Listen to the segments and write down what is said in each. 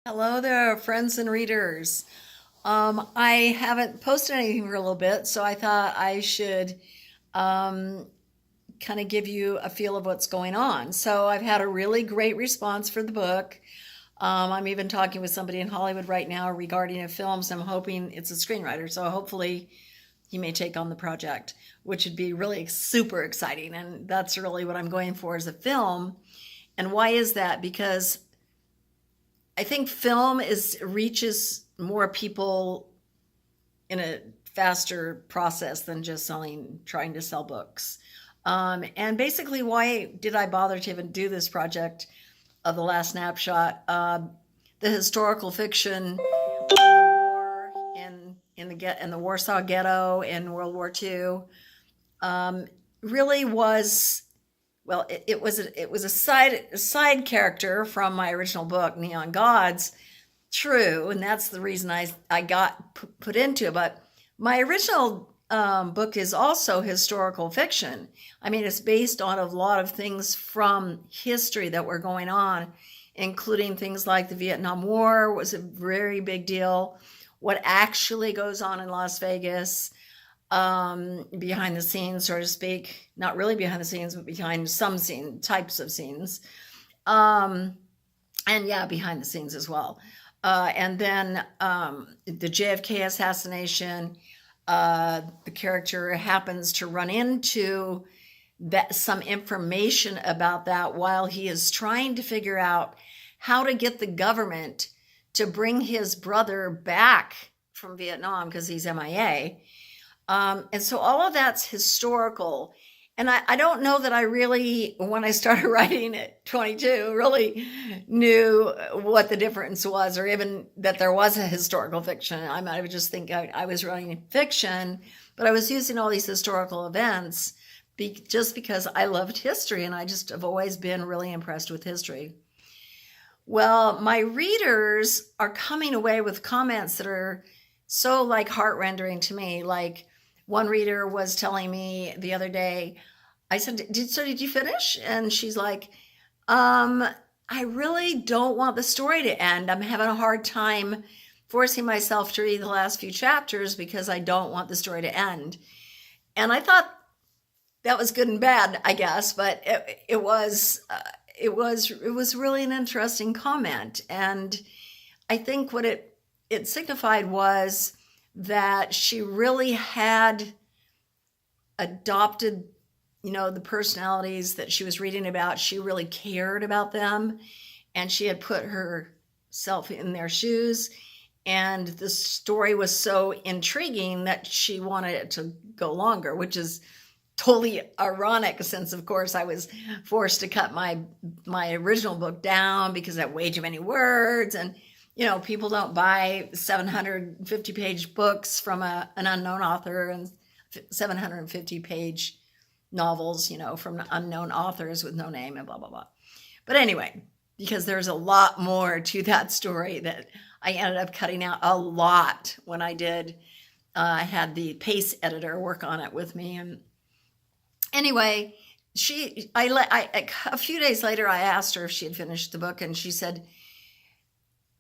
Hello there, friends and readers. I haven't posted anything for a little bit, so I thought I should um, kind of give you a feel of what's going on. So I've had a really great response for the book. I'm even talking with somebody in Hollywood right now regarding a film, so I'm hoping it's a screenwriter. So hopefully he may take on the project, which would be really super exciting. And that's really what I'm going for as a film. And why is that? Because I think film is reaches more people in a faster process than just trying to sell books. And basically, why did I bother to even do this project of the last snapshot? The historical fiction of the war in the Warsaw Ghetto in World War II really was it was a side character from my original book, Neon Gods. True, and that's the reason I got put into it. But my original book is also historical fiction. I mean, it's based on a lot of things from history that were going on, including things like the Vietnam War was a very big deal. What actually goes on in Las Vegas, behind the scenes, so to speak. Not really behind the scenes, but behind some types of scenes. Um, and yeah, behind the scenes as well. And then the JFK assassination, the character happens to run into some information about that while he is trying to figure out how to get the government to bring his brother back from Vietnam because he's MIA. And so all of that's historical. And I don't know that I really, when I started writing at 22, really knew what the difference was, or even that there was a historical fiction. I might have just think I was writing fiction, but I was using all these historical events just because I loved history, and I just have always been really impressed with history. Well, my readers are coming away with comments that are so like heart-rendering to me. Like one reader was telling me the other day, I said, did you finish? And she's like, I really don't want the story to end. I'm having a hard time forcing myself to read the last few chapters because I don't want the story to end. And I thought that was good and bad, I guess, but it was really an interesting comment. And I think what it signified was that she really had adopted, the personalities that she was reading about. She really cared about them, and she had put herself in their shoes. And the story was so intriguing that she wanted it to go longer, which is totally ironic, since of course I was forced to cut my original book down because I had way too many words. And people don't buy 750-page books from an unknown author and 750-page novels, from unknown authors with no name and blah, blah, blah. But anyway, because there's a lot more to that story that I ended up cutting out a lot when I did. I had the pace editor work on it with me. And anyway, a few days later, I asked her if she had finished the book, and she said,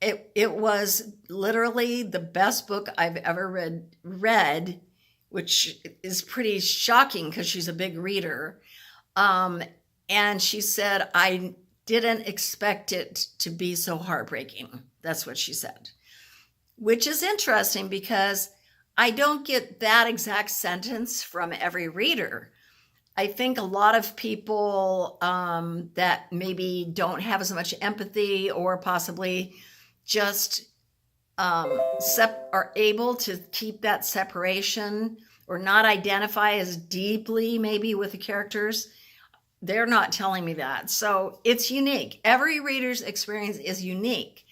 it was literally the best book I've ever read, which is pretty shocking because she's a big reader. And she said, I didn't expect it to be so heartbreaking. That's what she said, which is interesting because I don't get that exact sentence from every reader. I think a lot of people that maybe don't have as much empathy, or possibly just are able to keep that separation, or not identify as deeply maybe with the characters, they're not telling me that. So it's unique. Every reader's experience is unique.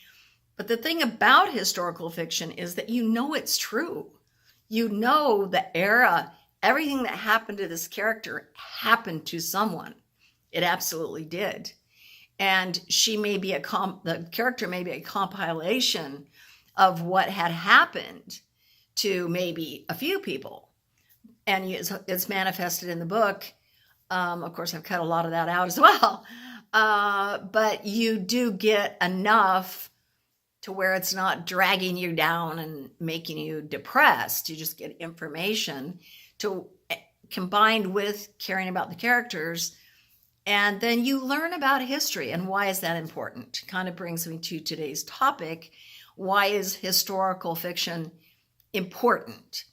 But the thing about historical fiction is that it's true. The era, everything that happened to this character happened to someone. It absolutely did. And the character may be a compilation of what had happened to maybe a few people. And it's manifested in the book. Of course, I've cut a lot of that out as well. But you do get enough to where it's not dragging you down and making you depressed. You just get information to combined with caring about the characters. And then you learn about history. And why is that important? Kind of brings me to today's topic. Why is historical fiction important?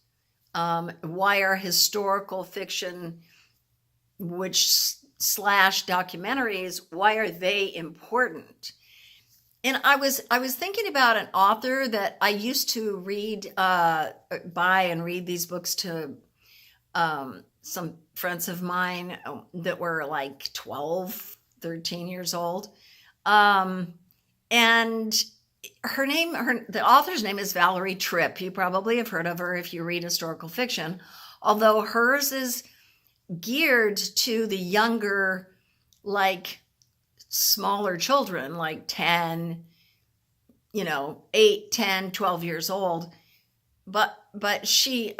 Why are historical fiction, which slash documentaries, why are they important? And I was thinking about an author that I used to read, buy and read these books to some friends of mine that were like 12, 13 years old. And the author's name is Valarie Tripp. You probably have heard of her if you read historical fiction, although hers is geared to the younger, like smaller children, like 10, 8, 10, 12 years old. But she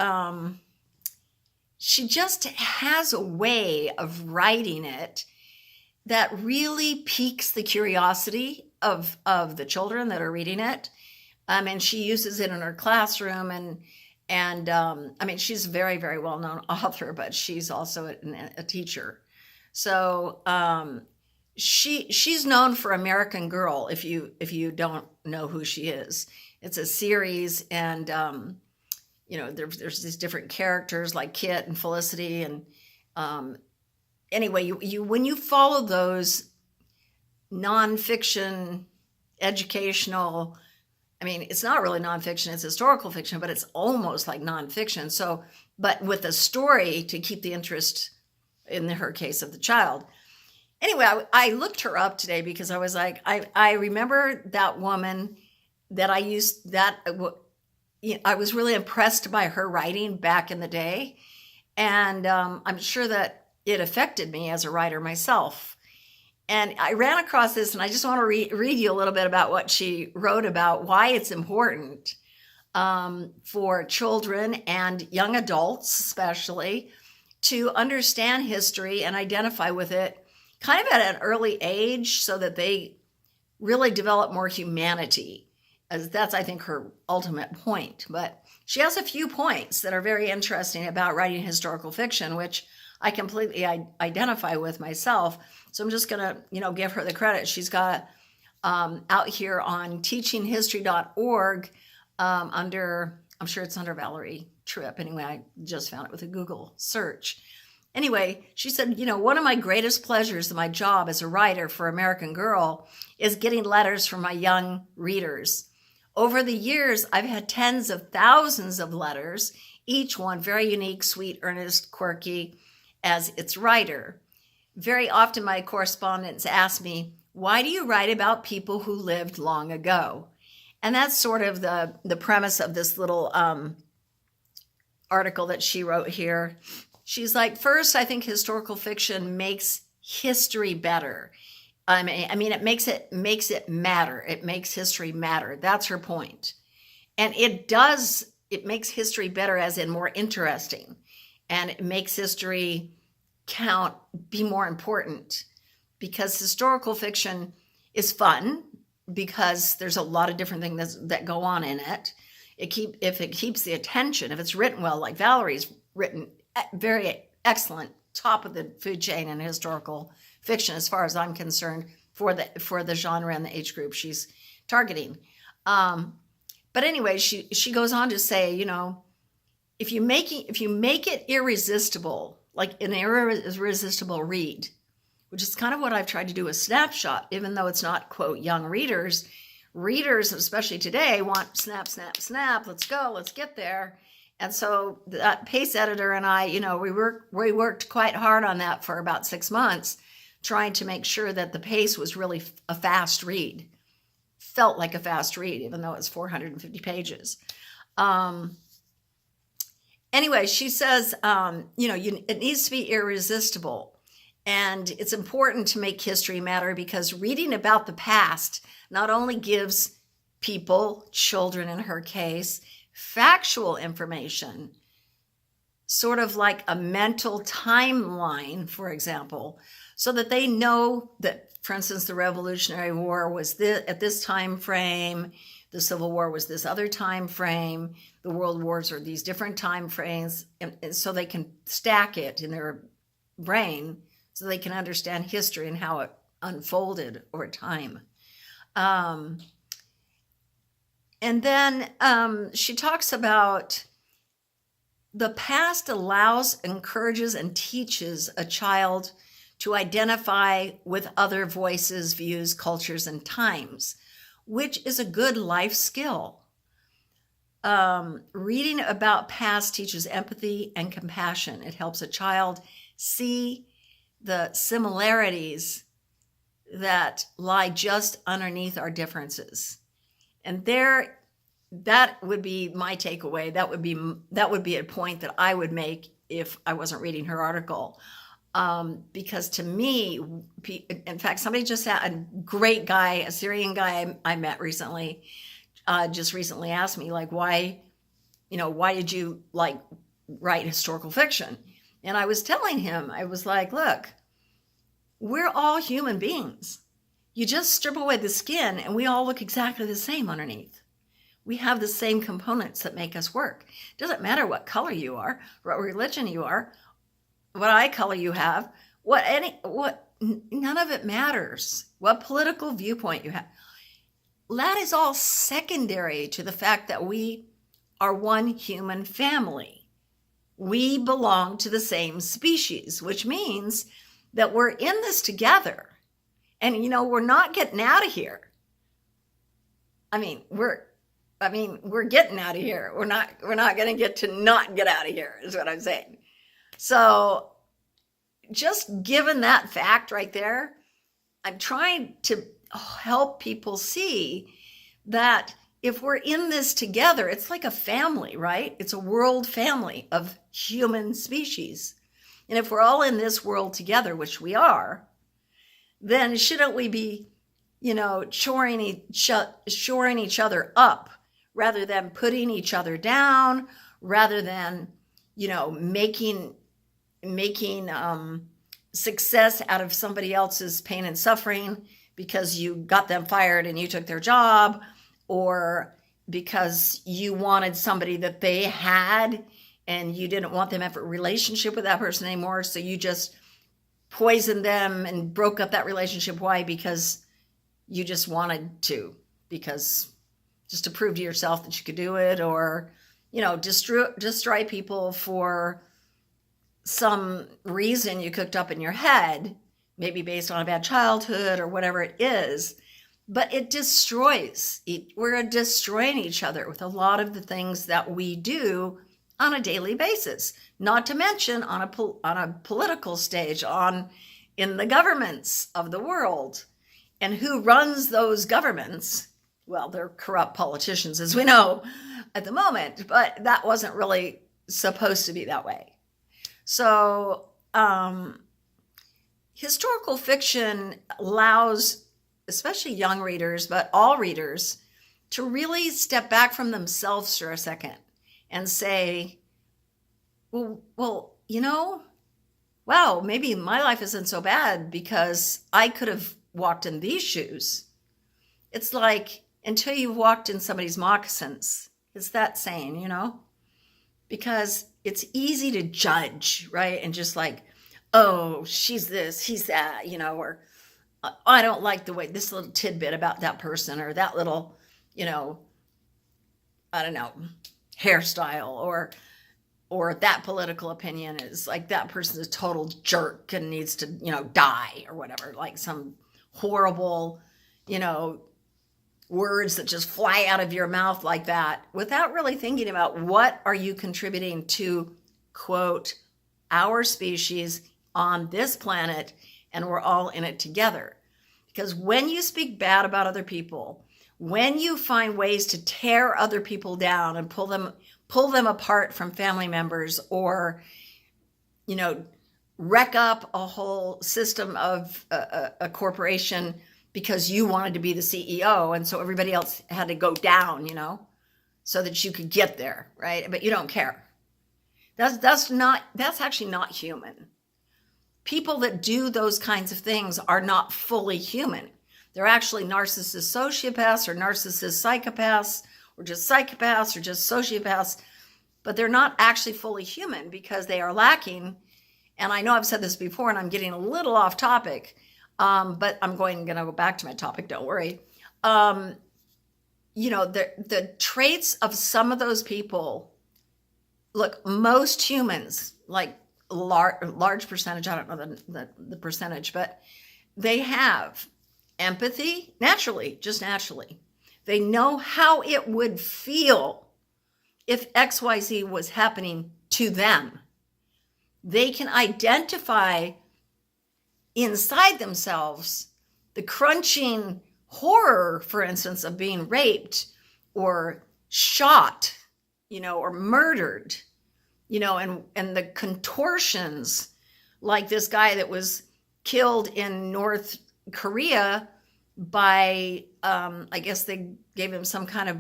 just has a way of writing it that really piques the curiosity of the children that are reading it. And she uses it in her classroom, and I mean, she's a very, very well-known author, but she's also a teacher. So she's known for American Girl, if you don't know who she is. It's a series, and there's these different characters like Kit and Felicity, and anyway, you when you follow those nonfiction, educational, I mean, it's not really nonfiction, it's historical fiction, but it's almost like nonfiction. So, but with a story to keep the interest, in her case, of the child. Anyway, I looked her up today because I was like, I remember that woman that I used, that I was really impressed by her writing back in the day. And I'm sure that it affected me as a writer myself. And I ran across this, and I just want to read you a little bit about what she wrote about why it's important for children and young adults, especially, to understand history and identify with it kind of at an early age so that they really develop more humanity. As that's, I think, her ultimate point. But she has a few points that are very interesting about writing historical fiction, which I completely identify with myself. So I'm just going to, give her the credit. She's got out here on teachinghistory.org under, I'm sure it's under Valarie Tripp. Anyway, I just found it with a Google search. Anyway, she said, one of my greatest pleasures in my job as a writer for American Girl is getting letters from my young readers. Over the years, I've had tens of thousands of letters, each one very unique, sweet, earnest, quirky as its writer. Very often my correspondents ask me, why do you write about people who lived long ago? And that's sort of the premise of this little article that she wrote here. She's like, first, I think historical fiction makes history better. I mean, it makes it matter. It makes history matter. That's her point. And it makes history better, as in more interesting. And it makes history be more important, because historical fiction is fun because there's a lot of different things that go on in it. If it keeps the attention, if it's written well, like Valarie's written very excellent, top of the food chain in historical fiction, as far as I'm concerned, for the genre and the age group she's targeting. But anyway, she goes on to say, if you make it irresistible, like an irresistible read, which is kind of what I've tried to do with Snapshot, even though it's not, quote, young readers, especially today, want snap, snap, snap, let's go, let's get there. And so that pace editor and I, we worked quite hard on that for about 6 months, trying to make sure that the pace was really a fast read. Felt like a fast read, even though it's 450 pages. Anyway, she says, it needs to be irresistible. And it's important to make history matter, because reading about the past not only gives people, children in her case, factual information, sort of like a mental timeline, for example, so that they know that, for instance, the Revolutionary War was at this time frame, the Civil War was this other time frame, the world wars are these different time frames, and so they can stack it in their brain so they can understand history and how it unfolded over time. And then she talks about the past allows, encourages, and teaches a child to identify with other voices, views, cultures, and times, which is a good life skill. Reading about past teaches empathy and compassion. It helps a child see the similarities that lie just underneath our differences. And that would be my takeaway. That would be a point that I would make if I wasn't reading her article. Because to me, in fact, somebody just had a great guy, a Syrian guy I met recently, just recently asked me, like, why did you like write historical fiction? And I was telling him, I was like, look, we're all human beings. You just strip away the skin and we all look exactly the same underneath. We have the same components that make us work. It doesn't matter what color you are, what religion you are, what eye color you have, none of it matters. What political viewpoint you have. That is all secondary to the fact that we are one human family. We belong to the same species, which means that we're in this together. And, we're not getting out of here. We're getting out of here. We're not going to get to not get out of here, is what I'm saying. So just given that fact right there, I'm trying to help people see that if we're in this together, it's like a family, right? It's a world family of human species. And if we're all in this world together, which we are, then shouldn't we be, shoring each other up rather than putting each other down, rather than, making success out of somebody else's pain and suffering because you got them fired and you took their job, or because you wanted somebody that they had and you didn't want them to have a relationship with that person anymore, so you just poisoned them and broke up that relationship. Why? Because you just wanted to, because just to prove to yourself that you could do it, or destroy people for some reason you cooked up in your head, maybe based on a bad childhood or whatever it is. But it destroys. We're destroying each other with a lot of the things that we do on a daily basis, not to mention on a political stage, in the governments of the world. And who runs those governments? Well, they're corrupt politicians, as we know at the moment, but that wasn't really supposed to be that way. So historical fiction allows, especially young readers, but all readers, to really step back from themselves for a second and say, well, wow, maybe my life isn't so bad because I could have walked in these shoes. It's like, until you've walked in somebody's moccasins, it's that saying, because it's easy to judge, right? And just like, oh, she's this, he's that, or I don't like the way this little tidbit about that person, or that little, I don't know, hairstyle, or that political opinion is like that person's a total jerk and needs to, die or whatever, like some horrible, words that just fly out of your mouth like that, without really thinking about what are you contributing to, quote, our species on this planet, and we're all in it together. Because when you speak bad about other people, when you find ways to tear other people down and pull them apart from family members, or wreck up a whole system of a corporation because you wanted to be the CEO, and so everybody else had to go down, so that you could get there, right? But you don't care. That's actually not human. People that do those kinds of things are not fully human. They're actually narcissist sociopaths or narcissist psychopaths or just sociopaths, but they're not actually fully human because they are lacking. And I know I've said this before and I'm getting a little off topic, but I'm going to go back to my topic, don't worry. The traits of some of those people, look, most humans, like large percentage, I don't know the percentage, but they have empathy naturally. They know how it would feel if XYZ was happening to them. They can identify inside themselves the crunching horror, for instance, of being raped or shot, or murdered, and the contortions, like this guy that was killed in North Korea by, I guess they gave him some kind of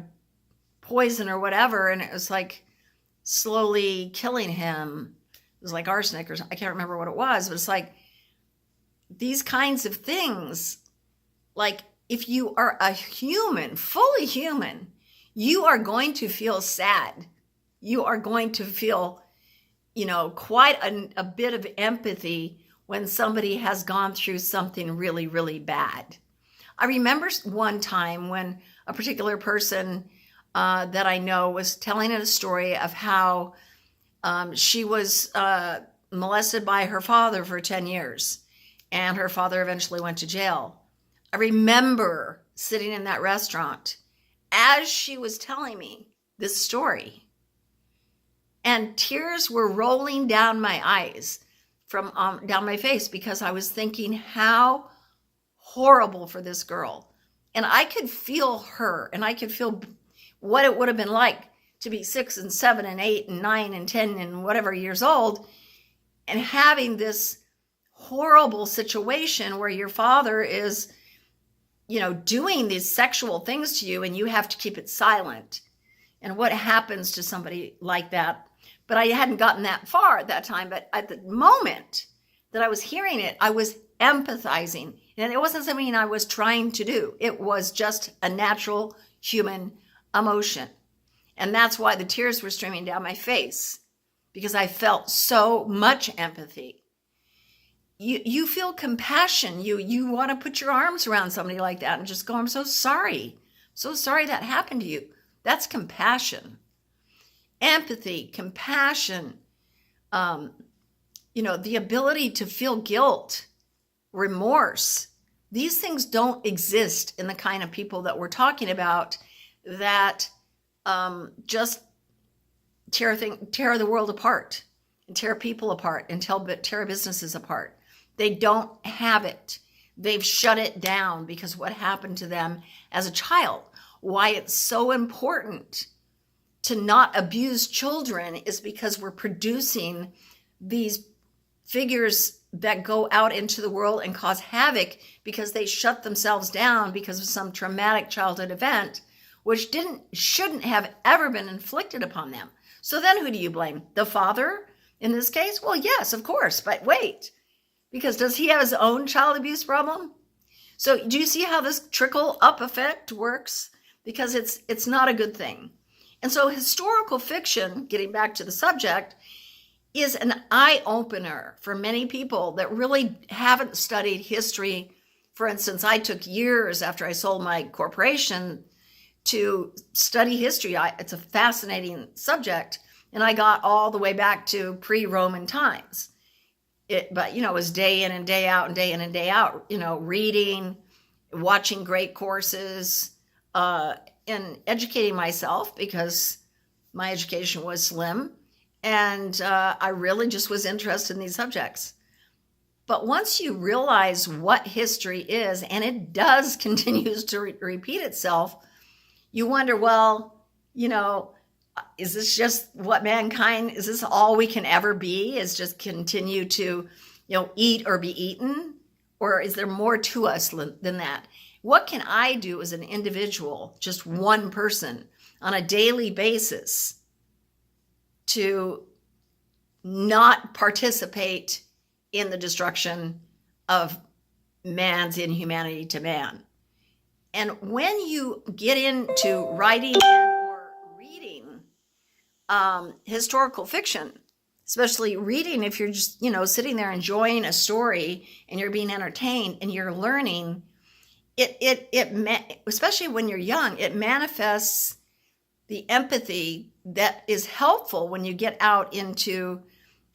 poison or whatever, and it was like slowly killing him. It was like arsenic or something. I can't remember what it was, but it's like these kinds of things. Like, if you are a human, fully human, you are going to feel sad. You are going to feel, quite a bit of empathy when somebody has gone through something really, really bad. I remember one time when a particular person that I know was telling a story of how she was molested by her father for 10 years, and her father eventually went to jail. I remember sitting in that restaurant as she was telling me this story, and tears were rolling down my eyes from down my face, because I was thinking how horrible for this girl. And I could feel her, and I could feel what it would have been like to be 6 and 7 and 8 and 9 and 10 and whatever years old, and having this horrible situation where your father is, doing these sexual things to you, and you have to keep it silent. And what happens to somebody like that? But I hadn't gotten that far at that time. But at the moment that I was hearing it, I was empathizing. And it wasn't something I was trying to do. It was just a natural human emotion. And that's why the tears were streaming down my face, because I felt so much empathy. You feel compassion. You want to put your arms around somebody like that and just go, I'm so sorry. So sorry that happened to you. That's compassion. Empathy, compassion, the ability to feel guilt, remorse. These things don't exist in the kind of people that we're talking about, that just tear the world apart and tear people apart and tear businesses apart. They don't have it. They've shut it down because what happened to them as a child. Why it's so important to not abuse children is because we're producing these figures that go out into the world and cause havoc because they shut themselves down because of some traumatic childhood event, which shouldn't have ever been inflicted upon them. So then who do you blame? The father in this case? Well, yes, of course, but wait, because does he have his own child abuse problem? So do you see how this trickle up effect works? Because it's not a good thing. And so historical fiction, getting back to the subject, is an eye-opener for many people that really haven't studied history. For instance, I took years after I sold my corporation to study history. It's a fascinating subject, and I got all the way back to pre-Roman times. But it was day in and day out and day in and day out, reading, watching great courses, and educating myself because my education was slim. And I really just was interested in these subjects. But once you realize what history is, and it does continues to repeat itself, you wonder, well, is this just what mankind, is this all we can ever be, is just continue to, eat or be eaten? Or is there more to us than that? What can I do as an individual, just one person, on a daily basis to not participate in the destruction of man's inhumanity to man? And when you get into writing and or reading historical fiction, especially reading, if you're just, sitting there enjoying a story and you're being entertained and you're learning, especially when you're young, it manifests the empathy that is helpful when you get out into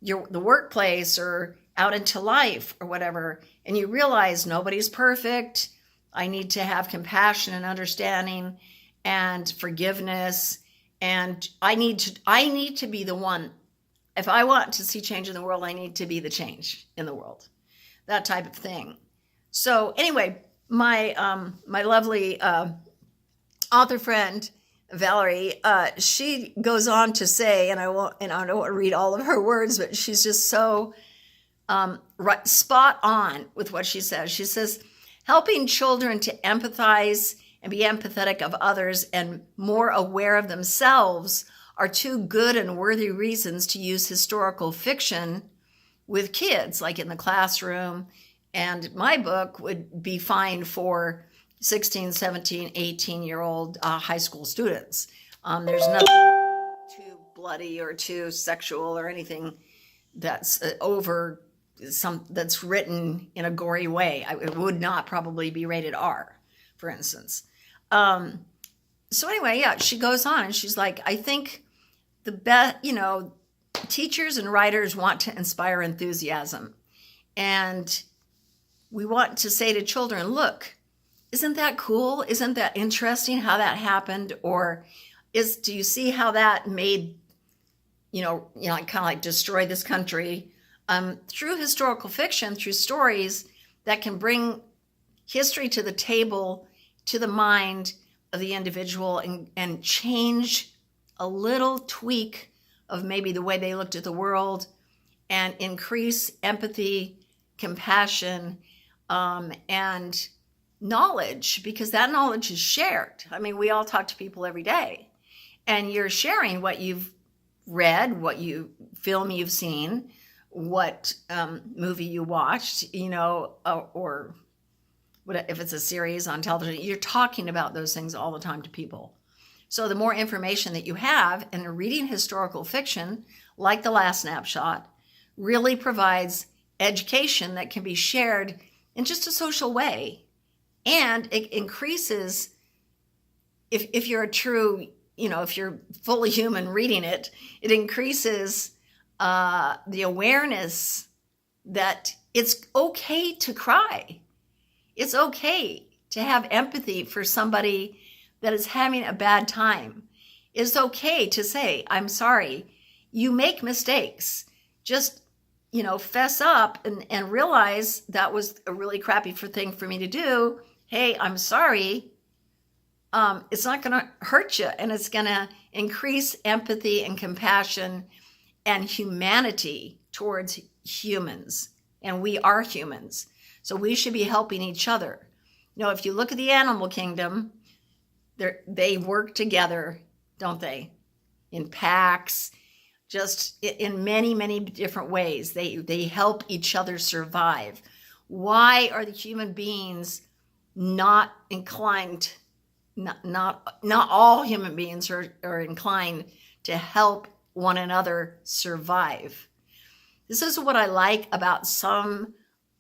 the workplace or out into life or whatever, and you realize nobody's perfect. I need to have compassion and understanding and forgiveness, and I need to be the one. If I want to see change in the world, I need to be the change in the world. That type of thing. So anyway, my lovely author friend Valarie, she goes on to say, and I don't want to read all of her words, but she's just so right, spot on with what she says. She says, helping children to empathize and be empathetic of others and more aware of themselves are two good and worthy reasons to use historical fiction with kids, like in the classroom. And my book would be fine for 16, 17, 18-year-old high school students. There's nothing too bloody or too sexual or anything that's that's written in a gory way. It would not probably be rated R, for instance. So anyway, yeah, she goes on and she's like, I think the best, teachers and writers want to inspire enthusiasm. And we want to say to children, look, isn't that cool? Isn't that interesting how that happened? Or do you see how that made, kind of like destroy this country? Through historical fiction, through stories that can bring history to the table, to the mind of the individual, and change a little tweak of maybe the way they looked at the world, and increase empathy, compassion, and knowledge, because that knowledge is shared. I mean, we all talk to people every day, and you're sharing what you've read, what film you've seen, what movie you watched, or what if it's a series on television. You're talking about those things all the time to people. So the more information that you have, and reading historical fiction, like The Last Snapshot, really provides education that can be shared in just a social way. And it increases, if you're a true, if you're fully human reading it, it increases the awareness that it's okay to cry. It's okay to have empathy for somebody that is having a bad time. It's okay to say, I'm sorry. You make mistakes. Just, fess up and realize that was a really crappy thing for me to do. Hey, I'm sorry. It's not going to hurt you, and it's going to increase empathy and compassion and humanity towards humans. And we are humans. So we should be helping each other. If you look at the animal kingdom, they work together, don't they? In packs, just in many, many different ways. They help each other survive. Why are the human beings not inclined, not all human beings are inclined to help one another survive? This is what I like about some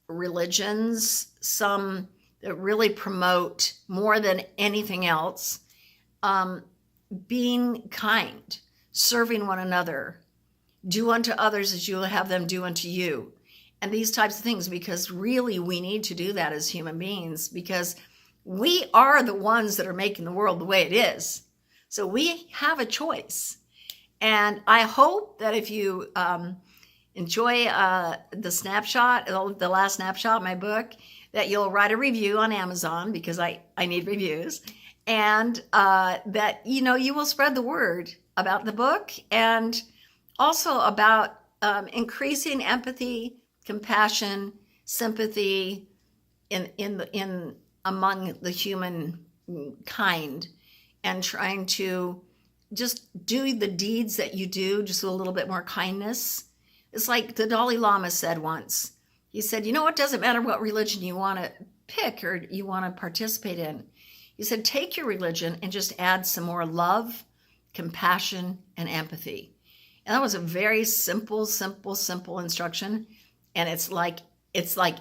religions, some that really promote more than anything else, being kind, serving one another, do unto others as you will have them do unto you, and these types of things, because really we need to do that as human beings, because we are the ones that are making the world the way it is. So we have a choice. And I hope that if you enjoy the snapshot, the last snapshot, my book, that you'll write a review on Amazon, because I need reviews, and that you will spread the word about the book, and also about increasing empathy, compassion, sympathy in among the human kind, and trying to just do the deeds that you do, just with a little bit more kindness. It's like the Dalai Lama said once. He said, it doesn't matter what religion you want to pick or you want to participate in. He said, take your religion and just add some more love, compassion, and empathy. And that was a very simple instruction. And it's like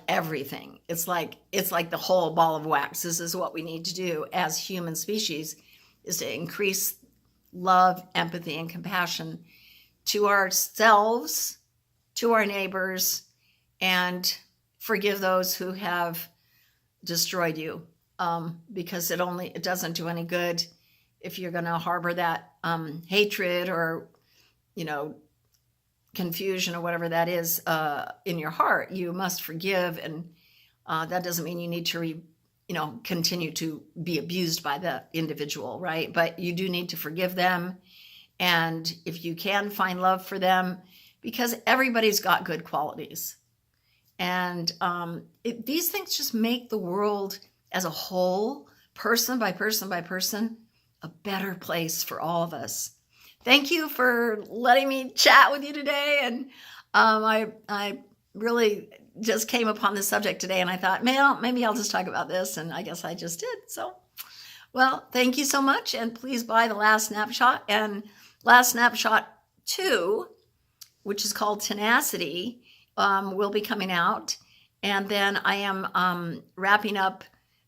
everything. It's like the whole ball of wax. This is what we need to do as human species, is to increase love, empathy, and compassion to ourselves, to our neighbors, and forgive those who have destroyed you. Because it doesn't do any good if you're going to harbor that hatred or, confusion or whatever that is in your heart. You must forgive, and that doesn't mean you need to continue to be abused by the individual, right? But you do need to forgive them, and if you can, find love for them, because everybody's got good qualities. And these things just make the world as a whole, person by person by person, a better place for all of us. Thank you for letting me chat with you today. And I really just came upon this subject today, and I thought, maybe I'll just talk about this. And I guess I just did. So, well, thank you so much. And please buy The Last Snapshot. And Last Snapshot 2, which is called Tenacity, will be coming out. And then I am wrapping up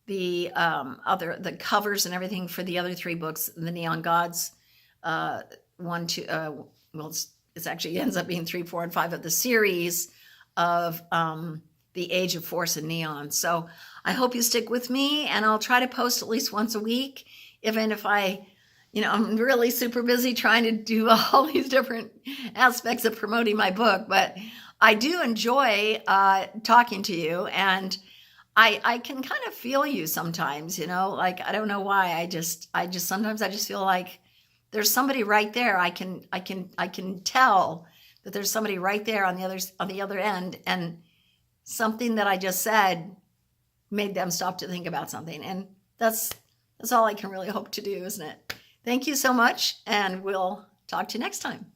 the covers and everything for the other 3 books, the Neon Gods, 1, 2, it's actually ends up being 3, 4, and 5 of the series of the Age of Force and Neon. So I hope you stick with me, and I'll try to post at least once a week, even if I'm really super busy trying to do all these different aspects of promoting my book. But I do enjoy talking to you, and I can kind of feel you sometimes, like, I don't know why. I just sometimes I just feel like there's somebody right there. I can tell that there's somebody right there on the other end, and something that I just said made them stop to think about something. And that's all I can really hope to do, isn't it? Thank you so much, and we'll talk to you next time.